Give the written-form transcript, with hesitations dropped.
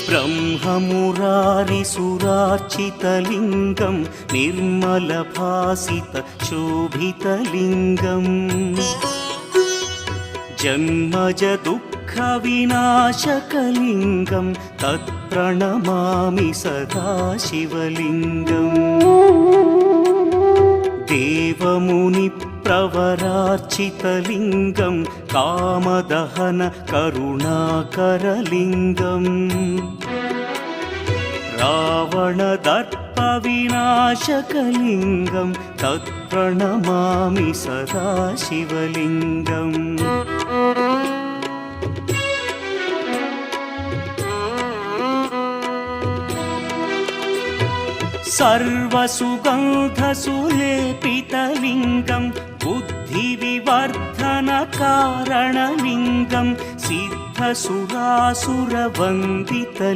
ब्रह्ममुरारिसुरार्चितलिङ्गं निर्मलभासितशोभितलिङ्गम् जन्मजदुःखविनाशकलिङ्गं तत्प्रणमामि सदा शिवलिङ्गम् देवमुनिप्रवरार्चितलिङ्गं कामदहन करुणाकरलिङ्गम् रावणदर्पविनाशकलिङ्गं तत्प्रणमामि सदा शिवलिङ्गम् सर्वसुगन्धसुलेपितलिङ्गं बुद्धिविवर्धनकारणलिङ्गं सिद्धसुरासुरवन्दितलिङ्गम्